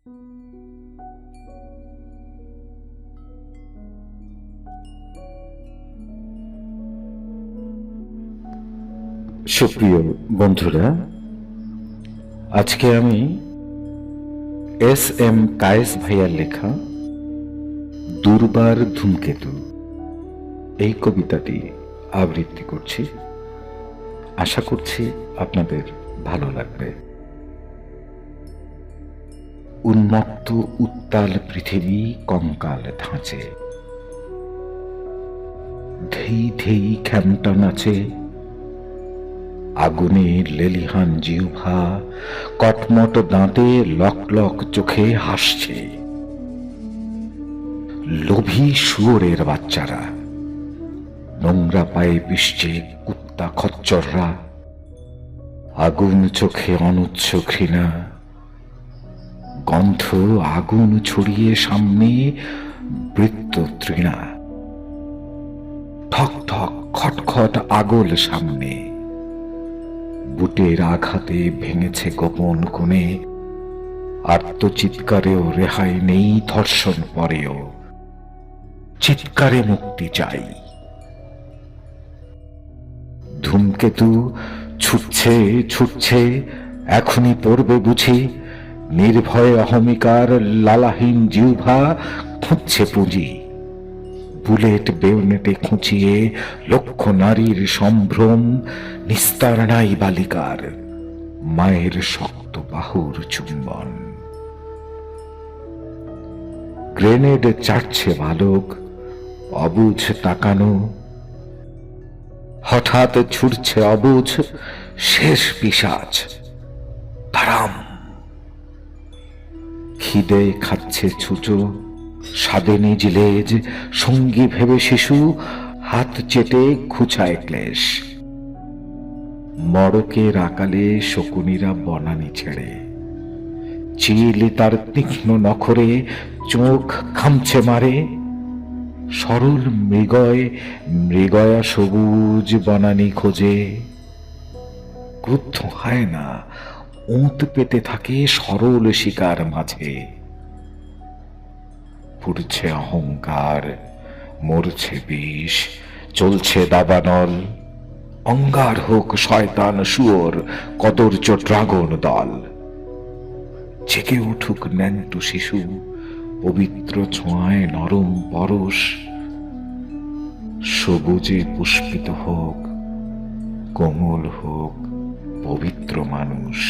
সুপ্রিয় বন্ধুরা, আজকে আমি এস কায়েস ভাইয়ার লেখা দুর্বার ধূমকেতু এই কবিতাটি আবৃত্তি করছি। আশা করছি আপনাদের ভালো লাগবে। উন্মত্ত উত্তাল পৃথিবী কঙ্কাল ধাঁচে, ধেই ধেই খ্যামটা নাচে, আগুনে লেলিহান জিহ্বা কটমট দাঁতে লক লক চোখে হাসছে। লোভী শুয়োরের বাচ্চারা, নোংরা পায়ে পিষছে কুত্তা খচ্চররা, আগুন চোখে অনুচ্ছ ঘৃণা, গন্ধ আগুন ছড়িয়ে সামনে বৃত্ত তৃণা, ঠক ঠক খটখট আগল সামনে, বুটের আঘাতে ভেঙেছে গোপন কোণে, আর্তচিৎকারেও রেহাই নেই, ধর্ষণ পরেও চিৎকারে মুক্তি চাই। ধূমকেতু ছুটছে ছুটছে, এখনই পড়বে বুঝি, নির্ভয় অহমিকার লালাহীন জিহ্বা খুঁজছে পুঁজি। বুলেট বেউনেটে খুঁচিয়ে লক্ষ নারীর সম্ভ্রম, নিস্তার নাই বালিকার মায়ের শক্ত বাহুর চুম্বন। গ্রেনেড চাটছে বালক, অবুঝ তাকানো, হঠাৎ ছুটছে অবুঝ শেষ পিশাচ, তারাম। খিদে খাচ্ছে ছুঁচো, স্বাদে নিজ লেজ, সঙ্গী ভেবে শিশু হাত চেটে খুঁচায় ক্লেশ। মড়কের আকালে শকুনিরা বনানি ছেড়ে, চিল তার তীক্ষ্ণ নখরে চোখ খামছে মারে। সরল মৃগয় মৃগয়া সবুজ বনানি খোঁজে, ক্রুদ্ধ হয় না ওঁত পেতে থাকে সরল শিকার মাঝে। ফুটছে অহংকার, মরছে বিষ, চলছে দাবানল, অঙ্গার হোক শয়তান শুয়োর কদর্য ড্রাগন দল। জেগে উঠুক ন্যান্টু শিশু, পবিত্র ছোঁয়ায় নরম পরশ, সবুজে পুষ্পিত হোক, কোমল হোক পবিত্র মানুষ।